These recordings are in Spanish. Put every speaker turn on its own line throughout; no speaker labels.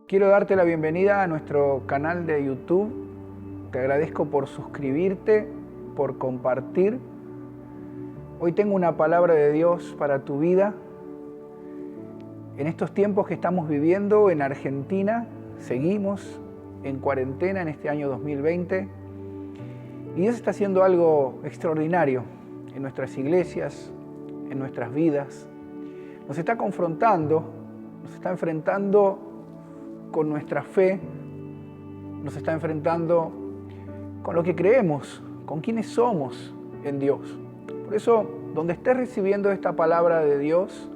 Quiero darte la bienvenida a nuestro canal de YouTube. Te agradezco por suscribirte, por compartir. Hoy tengo una palabra de Dios para tu vida. En estos tiempos que estamos viviendo en Argentina, seguimos en cuarentena en este año 2020 y Dios está haciendo algo extraordinario en nuestras iglesias, en nuestras vidas. Nos está confrontando, nos está enfrentando con nuestra fe, nos está enfrentando con lo que creemos, con quiénes somos en Dios. Por eso, donde estés recibiendo esta palabra de Dios,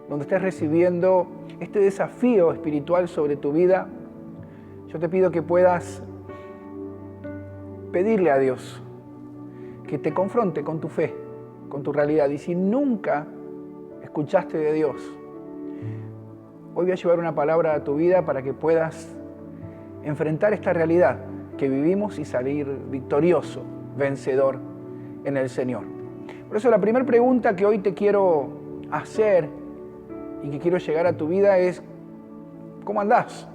donde estés recibiendo este desafío espiritual sobre tu vida, yo te pido que puedas pedirle a Dios que te confronte con tu fe, con tu realidad. Y si nunca escuchaste de Dios, hoy voy a llevar una palabra a tu vida para que puedas enfrentar esta realidad que vivimos y salir victorioso, vencedor en el Señor. Por eso la primera pregunta que hoy te quiero hacer y que quiero llegar a tu vida es: ¿cómo andás?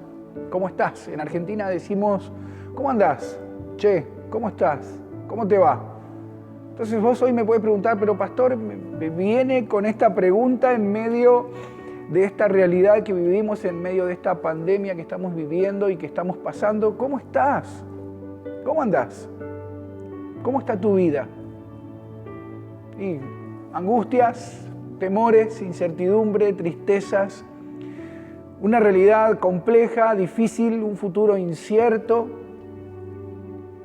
¿Cómo estás? En Argentina decimos: ¿cómo andás? Che, ¿cómo estás? ¿Cómo te va? Entonces vos hoy me puedes preguntar: pero pastor, me viene con esta pregunta en medio de esta realidad que vivimos, en medio de esta pandemia que estamos viviendo y que estamos pasando. ¿Cómo estás? ¿Cómo andás? ¿Cómo está tu vida? Y angustias, temores, incertidumbre, tristezas, una realidad compleja, difícil, un futuro incierto.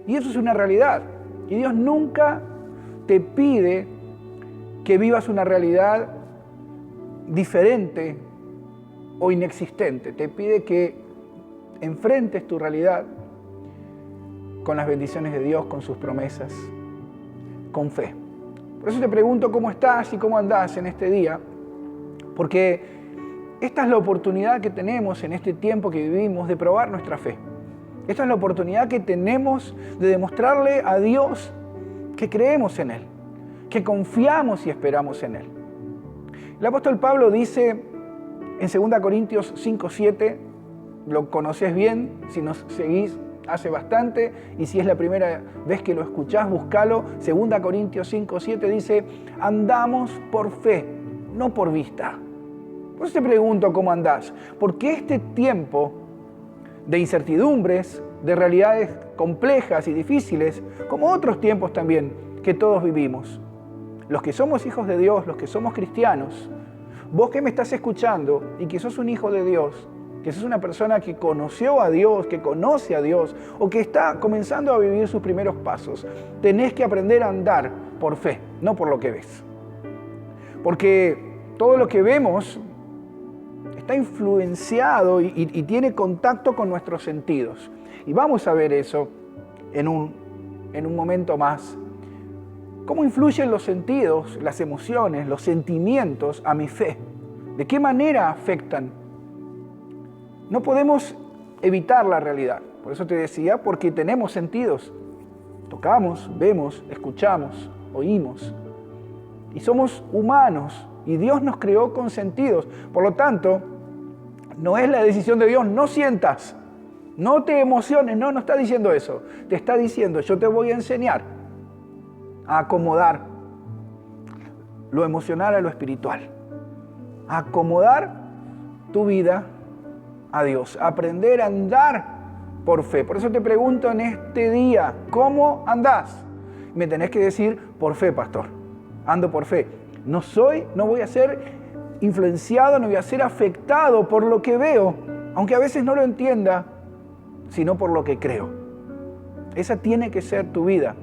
Y eso es una realidad. Y Dios nunca te pide que vivas una realidad diferente o inexistente. Te pide que enfrentes tu realidad con las bendiciones de Dios, con sus promesas, con fe. Por eso te pregunto cómo estás y cómo andás en este día, porque esta es la oportunidad que tenemos en este tiempo que vivimos de probar nuestra fe. Esta es la oportunidad que tenemos de demostrarle a Dios que creemos en Él, que confiamos y esperamos en Él. El apóstol Pablo dice en 2 Corintios 5:7, lo conoces bien, si nos seguís hace bastante, y si es la primera vez que lo escuchás, búscalo. 2 Corintios 5:7 dice: andamos por fe, no por vista. Por eso te pregunto cómo andás, porque este tiempo de incertidumbres, de realidades complejas y difíciles, como otros tiempos también que todos vivimos, los que somos hijos de Dios, los que somos cristianos, vos que me estás escuchando y que sos un hijo de Dios, que sos una persona que conoció a Dios, que conoce a Dios o que está comenzando a vivir sus primeros pasos, tenés que aprender a andar por fe, no por lo que ves. Porque todo lo que vemos está influenciado y tiene contacto con nuestros sentidos. Y vamos a ver eso en un momento más. ¿Cómo influyen los sentidos, las emociones, los sentimientos a mi fe? ¿De qué manera afectan? No podemos evitar la realidad. Por eso te decía, porque tenemos sentidos. Tocamos, vemos, escuchamos, oímos. Y somos humanos y Dios nos creó con sentidos. Por lo tanto, no es la decisión de Dios: no sientas, no te emociones. No está diciendo eso. Te está diciendo: yo te voy a enseñar a acomodar lo emocional a lo espiritual, a acomodar tu vida a Dios, a aprender a andar por fe. Por eso te pregunto en este día: ¿cómo andás? Me tenés que decir: por fe, pastor, ando por fe. No voy a ser influenciado, no voy a ser afectado por lo que veo, aunque a veces no lo entienda, sino por lo que creo. Esa tiene que ser tu vida.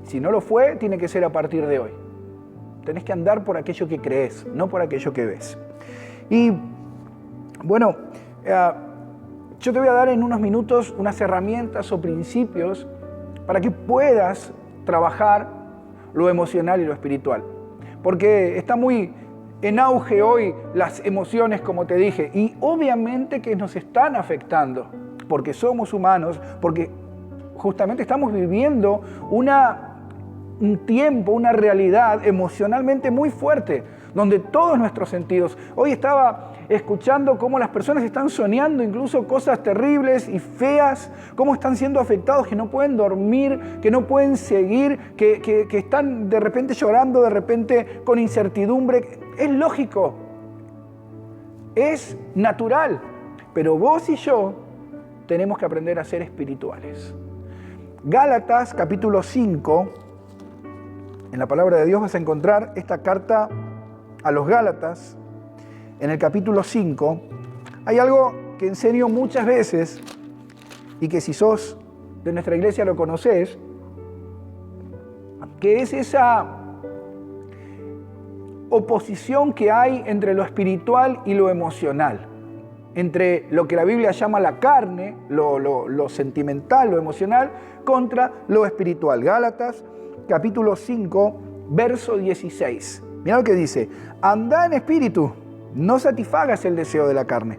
Si no lo fue, tiene que ser a partir de hoy. Tenés que andar por aquello que crees, no por aquello que ves. Y bueno, yo te voy a dar en unos minutos unas herramientas o principios para que puedas trabajar lo emocional y lo espiritual. Porque está muy en auge hoy las emociones, como te dije, y obviamente que nos están afectando, porque somos humanos, porque justamente estamos viviendo un tiempo, una realidad emocionalmente muy fuerte, donde todos nuestros sentidos. Hoy estaba escuchando cómo las personas están soñando incluso cosas terribles y feas, cómo están siendo afectados, que no pueden dormir, que no pueden seguir, que están de repente llorando, de repente con incertidumbre. Es lógico, es natural, pero vos y yo tenemos que aprender a ser espirituales. Gálatas capítulo 5, en la palabra de Dios vas a encontrar esta carta a los Gálatas. En el capítulo 5 hay algo que enseño muchas veces y que si sos de nuestra iglesia lo conocés, que es esa oposición que hay entre lo espiritual y lo emocional, entre lo que la Biblia llama la carne, lo sentimental, lo emocional, contra lo espiritual. Gálatas capítulo 5, verso 16. Mira lo que dice: andá en espíritu, no satisfagas el deseo de la carne,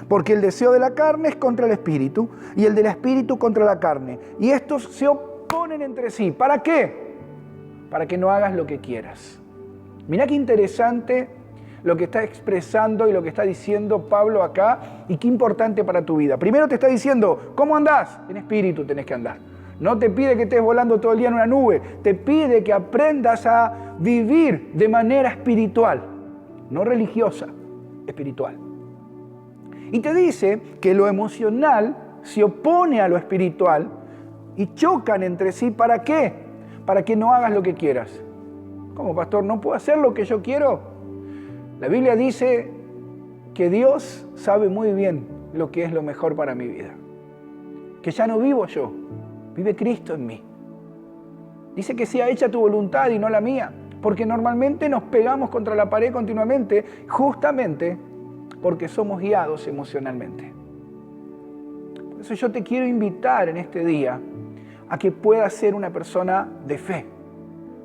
porque el deseo de la carne es contra el espíritu y el del espíritu contra la carne, y estos se oponen entre sí. ¿Para qué? Para que no hagas lo que quieras. Mirá qué interesante lo que está expresando y lo que está diciendo Pablo acá, y qué importante para tu vida. Primero te está diciendo, ¿cómo andás? En espíritu tenés que andar. No te pide que estés volando todo el día en una nube, te pide que aprendas a vivir de manera espiritual, no religiosa, espiritual. Y te dice que lo emocional se opone a lo espiritual y chocan entre sí. ¿Para qué? Para que no hagas lo que quieras. ¿Cómo, pastor? ¿No puedo hacer lo que yo quiero? La Biblia dice que Dios sabe muy bien lo que es lo mejor para mi vida. Que ya no vivo yo, vive Cristo en mí. Dice que sea hecha tu voluntad y no la mía, porque normalmente nos pegamos contra la pared continuamente, justamente porque somos guiados emocionalmente. Por eso yo te quiero invitar en este día a que puedas ser una persona de fe,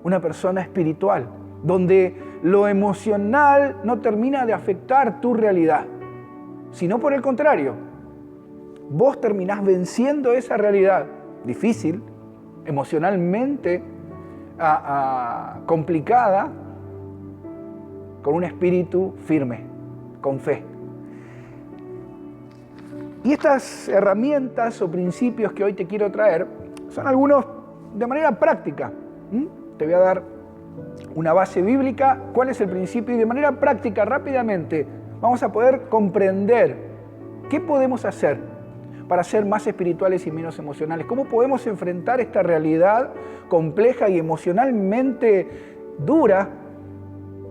una persona espiritual, donde lo emocional no termina de afectar tu realidad, sino por el contrario, vos terminás venciendo esa realidad difícil, emocionalmente complicada, con un espíritu firme, con fe. Y estas herramientas o principios que hoy te quiero traer son algunos de manera práctica. Te voy a dar una base bíblica, cuál es el principio, y de manera práctica, rápidamente, vamos a poder comprender qué podemos hacer para ser más espirituales y menos emocionales. ¿Cómo podemos enfrentar esta realidad compleja y emocionalmente dura?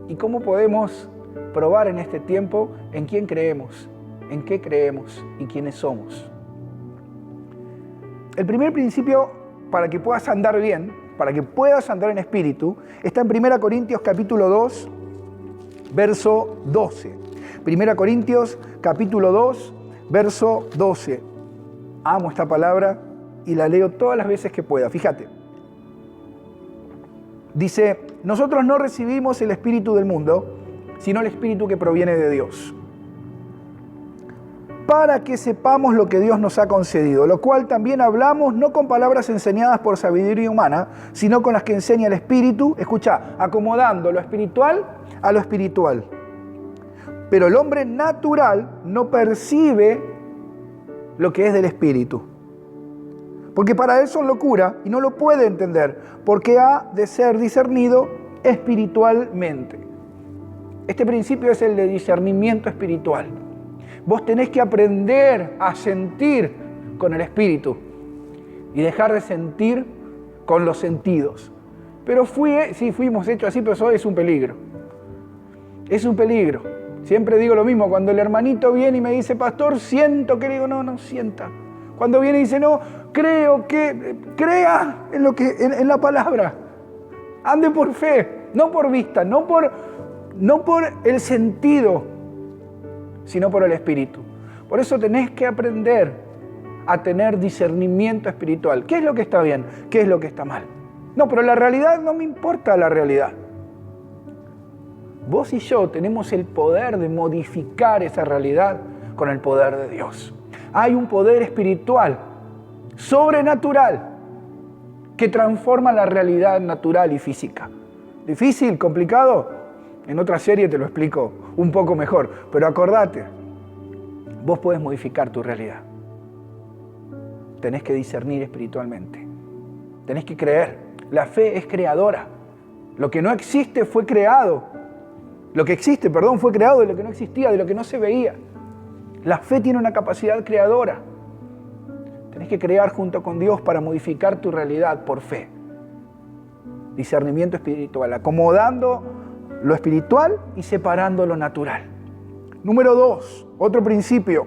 ¿Y cómo podemos probar en este tiempo en quién creemos, en qué creemos y quiénes somos? El primer principio para que puedas andar bien, para que puedas andar en espíritu, está en 1 Corintios capítulo 2, verso 12. 1 Corintios capítulo 2, verso 12. Amo esta palabra y la leo todas las veces que pueda. Fíjate. Dice, nosotros no recibimos el espíritu del mundo, sino el espíritu que proviene de Dios, para que sepamos lo que Dios nos ha concedido, lo cual también hablamos no con palabras enseñadas por sabiduría humana, sino con las que enseña el Espíritu, escucha, acomodando lo espiritual a lo espiritual. Pero el hombre natural no percibe lo que es del Espíritu, porque para él son locura y no lo puede entender, porque ha de ser discernido espiritualmente. Este principio es el de discernimiento espiritual. Vos tenés que aprender a sentir con el espíritu y dejar de sentir con los sentidos. Pero fuimos hechos así, pero eso es un peligro. Es un peligro. Siempre digo lo mismo, cuando el hermanito viene y me dice, pastor, siento que, le digo, no sienta. Cuando viene y dice, no, creo que, crea en la palabra. Ande por fe, no por vista, no por el sentido, sino por el Espíritu. Por eso tenés que aprender a tener discernimiento espiritual. ¿Qué es lo que está bien? ¿Qué es lo que está mal? No, pero la realidad no me importa la realidad. Vos y yo tenemos el poder de modificar esa realidad con el poder de Dios. Hay un poder espiritual, sobrenatural, que transforma la realidad natural y física. ¿Difícil? ¿Complicado? En otra serie te lo explico un poco mejor. Pero acordate, vos podés modificar tu realidad. Tenés que discernir espiritualmente. Tenés que creer. La fe es creadora. Lo que no existe fue creado. Lo que existe, fue creado de lo que no existía, de lo que no se veía. La fe tiene una capacidad creadora. Tenés que crear junto con Dios para modificar tu realidad por fe. Discernimiento espiritual, acomodando lo espiritual y separando lo natural. Número 2, otro principio,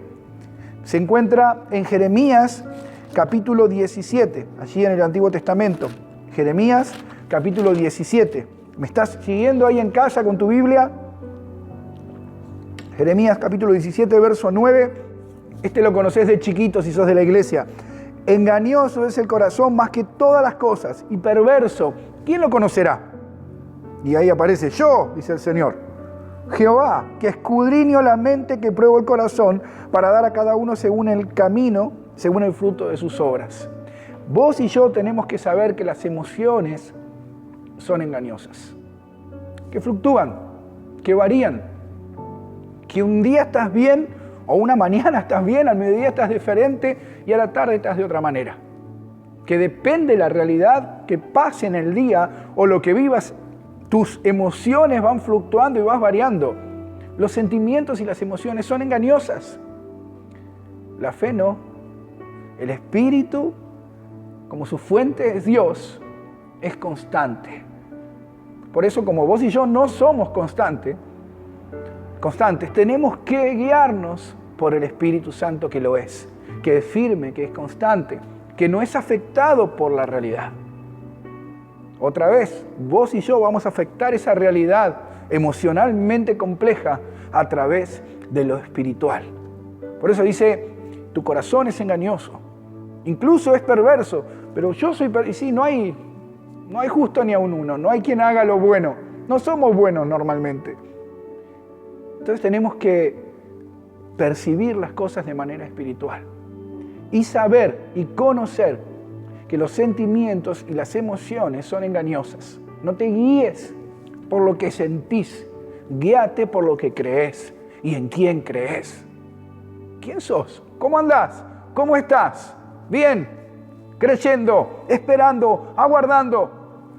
se encuentra en Jeremías capítulo 17, allí en el Antiguo Testamento. Jeremías capítulo 17. ¿Me estás siguiendo ahí en casa con tu Biblia? Jeremías capítulo 17, verso 9. Este lo conocés de chiquito si sos de la iglesia. Engañoso es el corazón más que todas las cosas y perverso. ¿Quién lo conocerá? Y ahí aparece yo, dice el Señor. Jehová, que escudriño la mente, que pruebo el corazón, para dar a cada uno según el camino, según el fruto de sus obras. Vos y yo tenemos que saber que las emociones son engañosas, que fluctúan, que varían, que un día estás bien, o una mañana estás bien, al mediodía estás diferente y a la tarde estás de otra manera. Que depende de la realidad que pase en el día o lo que vivas, tus emociones van fluctuando y vas variando. Los sentimientos y las emociones son engañosas. La fe no. El Espíritu, como su fuente es Dios, es constante. Por eso, como vos y yo no somos constantes, tenemos que guiarnos por el Espíritu Santo que lo es, que es firme, que es constante, que no es afectado por la realidad. Otra vez, vos y yo vamos a afectar esa realidad emocionalmente compleja a través de lo espiritual. Por eso dice, tu corazón es engañoso, incluso es perverso, pero yo soy perverso. Y sí, no hay justo ni aun uno, no hay quien haga lo bueno, no somos buenos normalmente. Entonces tenemos que percibir las cosas de manera espiritual y saber y conocer que los sentimientos y las emociones son engañosas. No te guíes por lo que sentís, guíate por lo que crees y en quién crees. ¿Quién sos? ¿Cómo andás? ¿Cómo estás? Bien, creyendo, esperando, aguardando.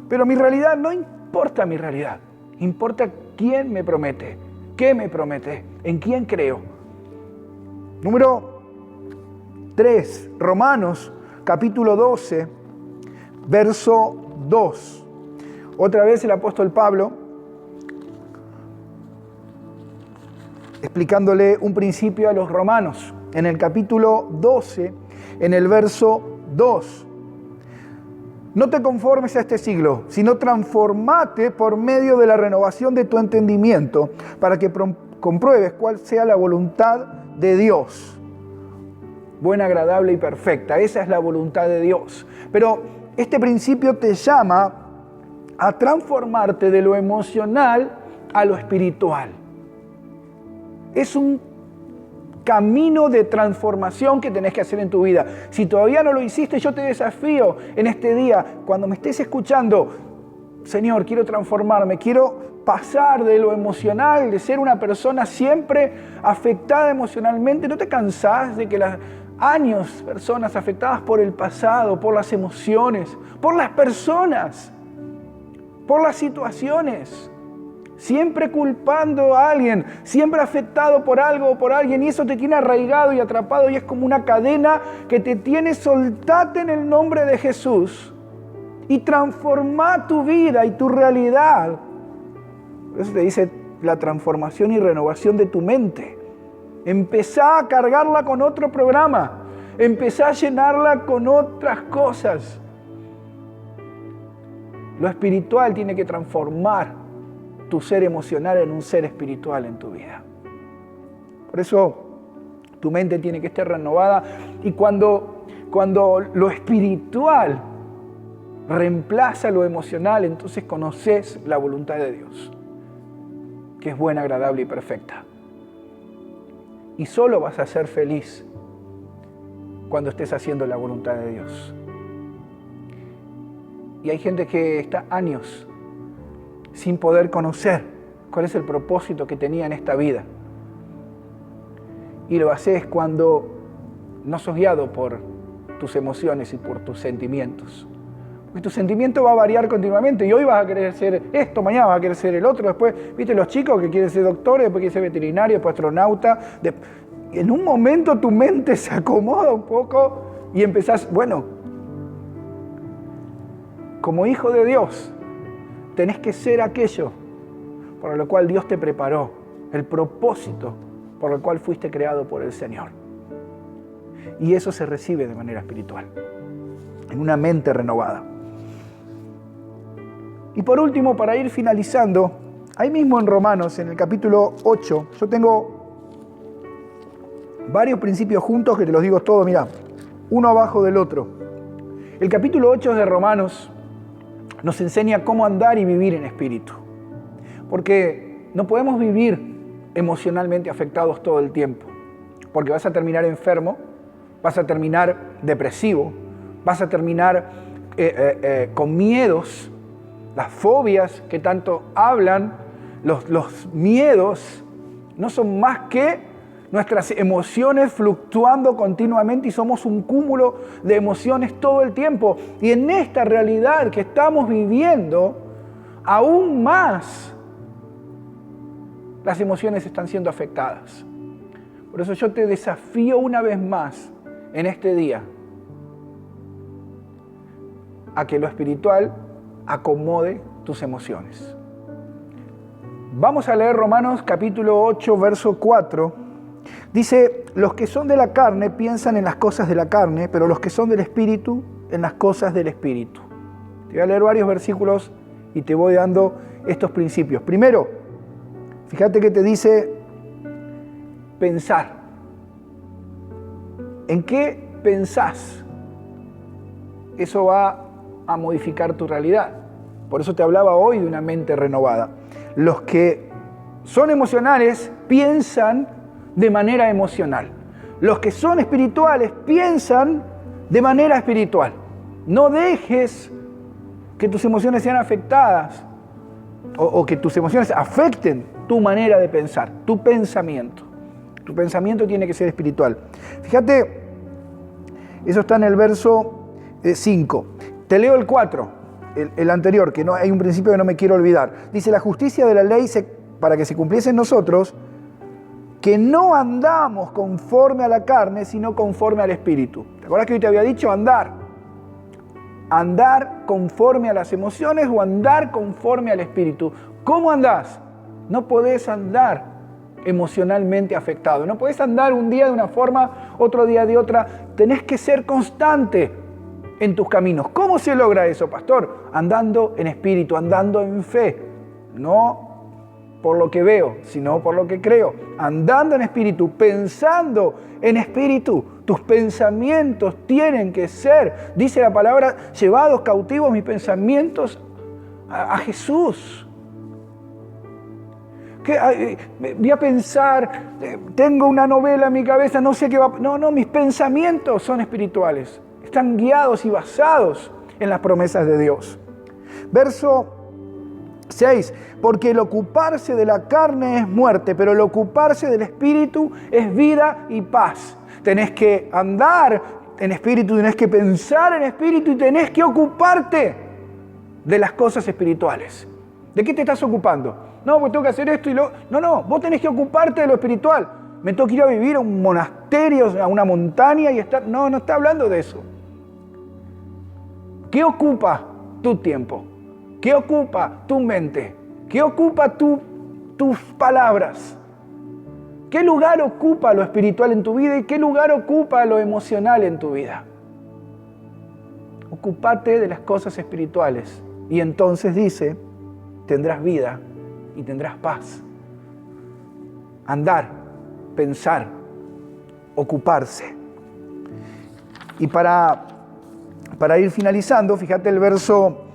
Pero mi realidad no importa mi realidad, importa quién me promete, qué me promete, en quién creo. Número 3, Romanos capítulo 12, verso 2. Otra vez el apóstol Pablo, explicándole un principio a los romanos, en el capítulo 12, en el verso 2. No te conformes a este siglo, sino transformate por medio de la renovación de tu entendimiento, para que compruebes cuál sea la voluntad de Dios. Buena, agradable y perfecta. Esa es la voluntad de Dios. Pero este principio te llama a transformarte de lo emocional a lo espiritual. Es un camino de transformación que tenés que hacer en tu vida. Si todavía no lo hiciste, yo te desafío en este día, cuando me estés escuchando, Señor, quiero transformarme, quiero pasar de lo emocional, de ser una persona siempre afectada emocionalmente. ¿No te cansás de que personas afectadas por el pasado, por las emociones, por las personas, por las situaciones? Siempre culpando a alguien, siempre afectado por algo o por alguien, y eso te tiene arraigado y atrapado y es como una cadena que te tiene. Soltate en el nombre de Jesús y transforma tu vida y tu realidad. Por eso te dice la transformación y renovación de tu mente. Empezá a cargarla con otro programa, empezá a llenarla con otras cosas. Lo espiritual tiene que transformar tu ser emocional en un ser espiritual en tu vida. Por eso tu mente tiene que estar renovada, y cuando lo espiritual reemplaza lo emocional, entonces conoces la voluntad de Dios, que es buena, agradable y perfecta. Y solo vas a ser feliz cuando estés haciendo la voluntad de Dios. Y hay gente que está años sin poder conocer cuál es el propósito que tenía en esta vida. Y lo haces cuando no sos guiado por tus emociones y por tus sentimientos. Porque tu sentimiento va a variar continuamente y hoy vas a querer ser esto, mañana vas a querer ser el otro, después, viste los chicos que quieren ser doctores, después quieren ser veterinario, después astronauta. En un momento tu mente se acomoda un poco y empezás, bueno, como hijo de Dios, tenés que ser aquello para lo cual Dios te preparó, el propósito por el cual fuiste creado por el Señor. Y eso se recibe de manera espiritual, en una mente renovada. Y por último, para ir finalizando, ahí mismo en Romanos, en el capítulo 8, yo tengo varios principios juntos que te los digo todos, mirá, uno abajo del otro. El capítulo 8 de Romanos nos enseña cómo andar y vivir en espíritu. Porque no podemos vivir emocionalmente afectados todo el tiempo. Porque vas a terminar enfermo, vas a terminar depresivo, vas a terminar con miedos, las fobias que tanto hablan, los miedos no son más que nuestras emociones fluctuando continuamente y somos un cúmulo de emociones todo el tiempo. Y en esta realidad que estamos viviendo, aún más las emociones están siendo afectadas. Por eso yo te desafío una vez más en este día a que lo espiritual acomode tus emociones. Vamos a leer Romanos capítulo 8, verso 4. Dice, los que son de la carne piensan en las cosas de la carne, pero los que son del Espíritu, en las cosas del Espíritu. Te voy a leer varios versículos y te voy dando estos principios. Primero, fíjate que te dice pensar. ¿En qué pensás? Eso va a modificar tu realidad. Por eso te hablaba hoy de una mente renovada. Los que son emocionales piensan de manera emocional. Los que son espirituales piensan de manera espiritual. No dejes que tus emociones sean afectadas o que tus emociones afecten tu manera de pensar, tu pensamiento. Tu pensamiento tiene que ser espiritual. Fíjate, eso está en el verso 5. Te leo el 4, el anterior, que no, hay un principio que no me quiero olvidar. Dice, la justicia de la ley para que se cumpliese en nosotros, que no andamos conforme a la carne, sino conforme al Espíritu. ¿Te acuerdas que hoy te había dicho andar? Andar conforme a las emociones o andar conforme al Espíritu. ¿Cómo andás? No podés andar emocionalmente afectado. No podés andar un día de una forma, otro día de otra. Tenés que ser constante en tus caminos. ¿Cómo se logra eso, pastor? Andando en espíritu, andando en fe. No por lo que veo, sino por lo que creo. Andando en espíritu, pensando en espíritu. Tus pensamientos tienen que ser, dice la palabra, llevados cautivos mis pensamientos a Jesús. Voy a pensar, tengo una novela en mi cabeza, no sé qué va. No, mis pensamientos son espirituales. Están guiados y basados en las promesas de Dios. Verso 6. Porque el ocuparse de la carne es muerte, pero el ocuparse del espíritu es vida y paz. Tenés que andar en espíritu, tenés que pensar en espíritu y tenés que ocuparte de las cosas espirituales. ¿De qué te estás ocupando? No, pues tengo que hacer esto y lo... No, vos tenés que ocuparte de lo espiritual. Me tengo que ir a vivir a un monasterio, a una montaña y estar... No está hablando de eso. ¿Qué ocupa tu tiempo? ¿Qué ocupa tu mente? ¿Qué ocupa tus palabras? ¿Qué lugar ocupa lo espiritual en tu vida y qué lugar ocupa lo emocional en tu vida? Ocúpate de las cosas espirituales y entonces dice, tendrás vida y tendrás paz. Andar, pensar, ocuparse. Y para ir finalizando, fíjate el verso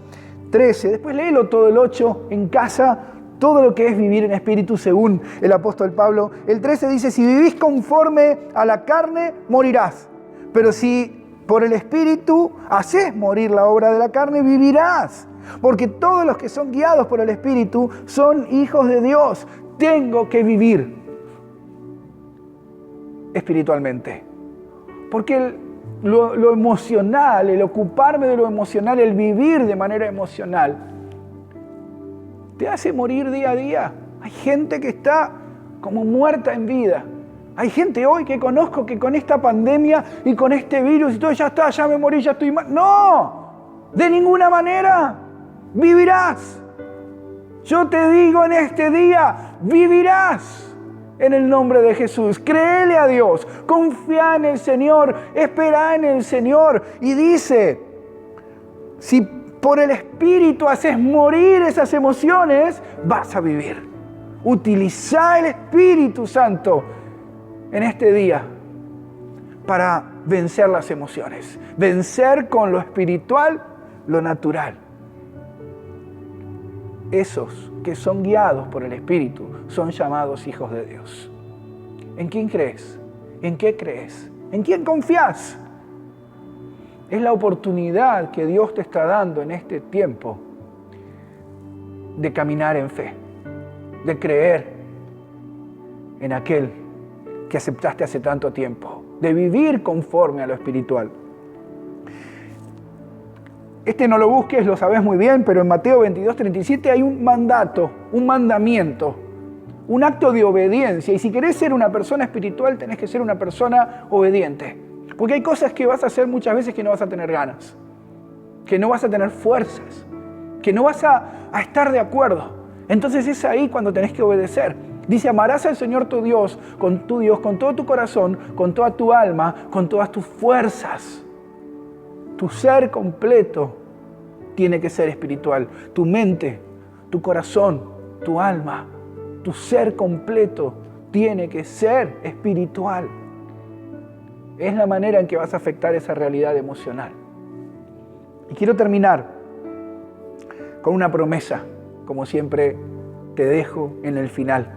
13, después léelo todo el 8 en casa, todo lo que es vivir en espíritu según el apóstol Pablo. El 13 dice, si vivís conforme a la carne, morirás. Pero si por el Espíritu haces morir la obra de la carne, vivirás. Porque todos los que son guiados por el Espíritu son hijos de Dios. Tengo que vivir espiritualmente. Porque lo emocional, el ocuparme de lo emocional, el vivir de manera emocional, te hace morir día a día. Hay gente que está como muerta en vida. Hay gente hoy que conozco que con esta pandemia y con este virus y todo, ya está, ya me morí, ya estoy mal. ¡No! De ninguna manera. Vivirás. Yo te digo en este día, vivirás. En el nombre de Jesús, créele a Dios, confía en el Señor, espera en el Señor. Y dice, si por el Espíritu haces morir esas emociones, vas a vivir. Utiliza el Espíritu Santo en este día para vencer las emociones, vencer con lo espiritual lo natural. Esos que son guiados por el Espíritu son llamados hijos de Dios. ¿En quién crees? ¿En qué crees? ¿En quién confías? Es la oportunidad que Dios te está dando en este tiempo de caminar en fe, de creer en aquel que aceptaste hace tanto tiempo, de vivir conforme a lo espiritual. Este no lo busques, lo sabes muy bien, pero en Mateo 22:37 hay un mandato, un mandamiento, un acto de obediencia. Y si querés ser una persona espiritual, tenés que ser una persona obediente. Porque hay cosas que vas a hacer muchas veces que no vas a tener ganas, que no vas a tener fuerzas, que no vas a estar de acuerdo. Entonces es ahí cuando tenés que obedecer. Dice, amarás al Señor tu Dios, con todo tu corazón, con toda tu alma, con todas tus fuerzas. Tu ser completo tiene que ser espiritual. Tu mente, tu corazón, tu alma, tu ser completo tiene que ser espiritual. Es la manera en que vas a afectar esa realidad emocional. Y quiero terminar con una promesa, como siempre te dejo en el final,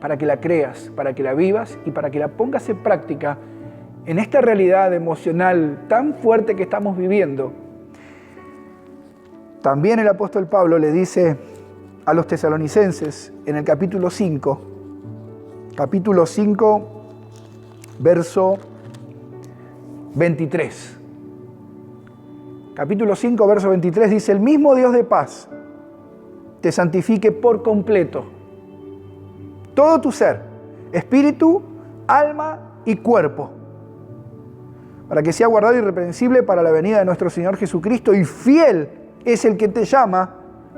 para que la creas, para que la vivas y para que la pongas en práctica en esta realidad emocional tan fuerte que estamos viviendo. También el apóstol Pablo le dice a los tesalonicenses en el capítulo 5, verso 23. Capítulo 5, verso 23 dice, el mismo Dios de paz te santifique por completo. Todo tu ser, espíritu, alma y cuerpo, para que sea guardado irreprensible para la venida de nuestro Señor Jesucristo, y fiel es el que te llama,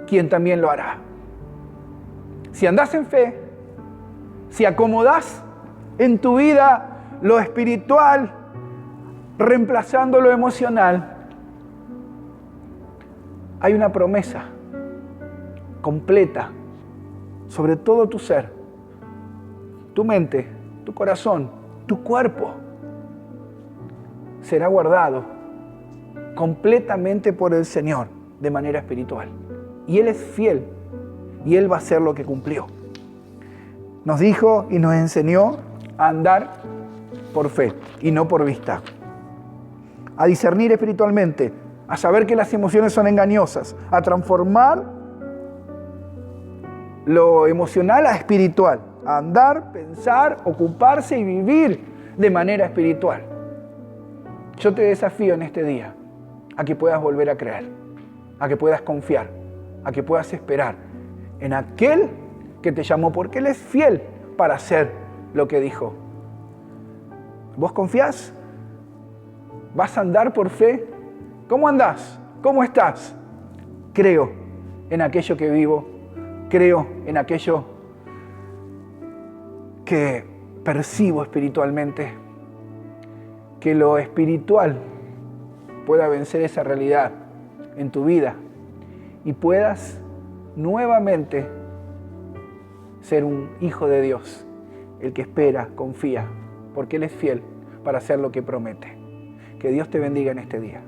quien también lo hará. Si andás en fe, si acomodás en tu vida lo espiritual, reemplazando lo emocional, hay una promesa completa sobre todo tu ser, tu mente, tu corazón, tu cuerpo. Será guardado completamente por el Señor de manera espiritual. Y Él es fiel y Él va a hacer lo que cumplió. Nos dijo y nos enseñó a andar por fe y no por vista. A discernir espiritualmente, a saber que las emociones son engañosas, a transformar lo emocional a espiritual, a andar, pensar, ocuparse y vivir de manera espiritual. Yo te desafío en este día a que puedas volver a creer, a que puedas confiar, a que puedas esperar en aquel que te llamó, porque Él es fiel para hacer lo que dijo. ¿Vos confías? ¿Vas a andar por fe? ¿Cómo andás? ¿Cómo estás? Creo en aquello que vivo, creo en aquello que percibo espiritualmente, que lo espiritual pueda vencer esa realidad en tu vida y puedas nuevamente ser un hijo de Dios, el que espera, confía, porque Él es fiel para hacer lo que promete. Que Dios te bendiga en este día.